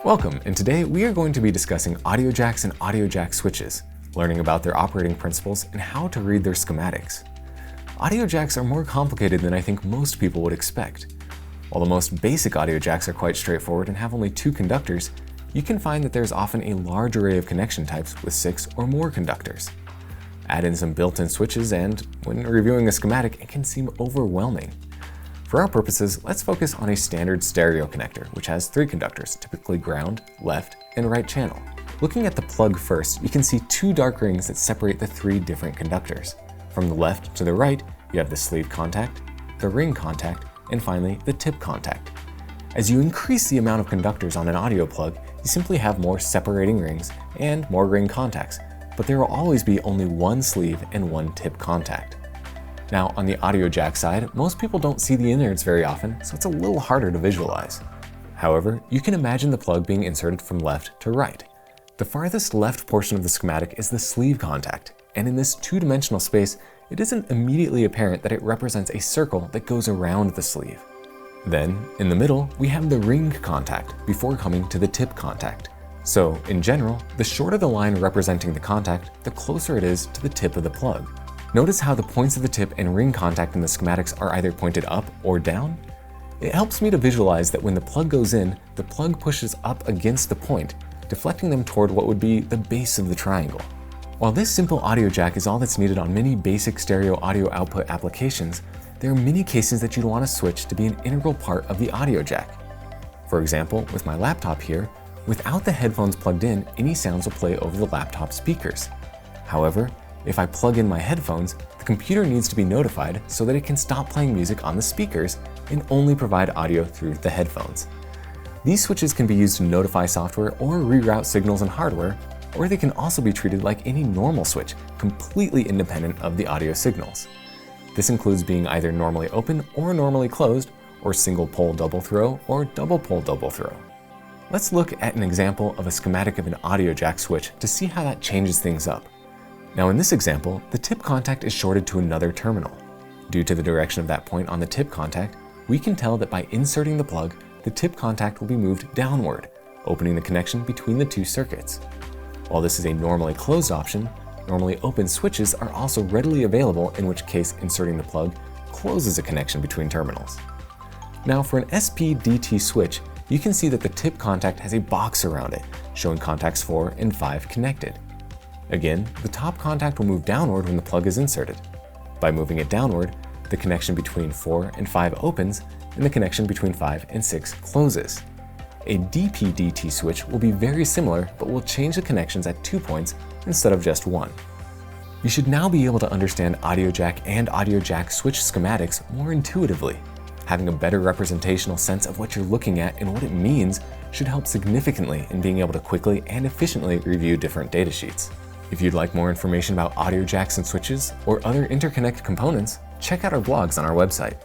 Welcome, and today we are going to be discussing audio jacks and audio jack switches, learning about their operating principles and how to read their schematics. Audio jacks are more complicated than I think most people would expect. While the most basic audio jacks are quite straightforward and have only 2 conductors, you can find that there's often a large array of connection types with 6 or more conductors. Add in some built-in switches and, when reviewing a schematic, it can seem overwhelming. For our purposes, let's focus on a standard stereo connector, which has 3 conductors, typically ground, left, and right channel. Looking at the plug first, you can see 2 dark rings that separate the 3 different conductors. From the left to the right, you have the sleeve contact, the ring contact, and finally, the tip contact. As you increase the amount of conductors on an audio plug, you simply have more separating rings and more ring contacts, but there will always be only 1 sleeve and 1 tip contact. Now, on the audio jack side, most people don't see the innards very often, so it's a little harder to visualize. However, you can imagine the plug being inserted from left to right. The farthest left portion of the schematic is the sleeve contact, and in this 2-dimensional space, it isn't immediately apparent that it represents a circle that goes around the sleeve. Then, in the middle, we have the ring contact before coming to the tip contact. So, in general, the shorter the line representing the contact, the closer it is to the tip of the plug. Notice how the points of the tip and ring contact in the schematics are either pointed up or down? It helps me to visualize that when the plug goes in, the plug pushes up against the point, deflecting them toward what would be the base of the triangle. While this simple audio jack is all that's needed on many basic stereo audio output applications, there are many cases that you'd want to switch to be an integral part of the audio jack. For example, with my laptop here, without the headphones plugged in, any sounds will play over the laptop speakers. However, if I plug in my headphones, the computer needs to be notified so that it can stop playing music on the speakers and only provide audio through the headphones. These switches can be used to notify software or reroute signals in hardware, or they can also be treated like any normal switch, completely independent of the audio signals. This includes being either normally open or normally closed, or single pole double throw or double pole double throw. Let's look at an example of a schematic of an audio jack switch to see how that changes things up. Now in this example, the tip contact is shorted to another terminal. Due to the direction of that point on the tip contact, we can tell that by inserting the plug, the tip contact will be moved downward, opening the connection between the 2 circuits. While this is a normally closed option, normally open switches are also readily available, in which case inserting the plug closes a connection between terminals. Now for an SPDT switch, you can see that the tip contact has a box around it, showing contacts 4 and 5 connected. Again, the top contact will move downward when the plug is inserted. By moving it downward, the connection between 4 and 5 opens, and the connection between 5 and 6 closes. A DPDT switch will be very similar, but will change the connections at 2 points instead of just 1. You should now be able to understand audio jack and audio jack switch schematics more intuitively. Having a better representational sense of what you're looking at and what it means should help significantly in being able to quickly and efficiently review different datasheets. If you'd like more information about audio jacks and switches or other interconnect components, check out our blogs on our website.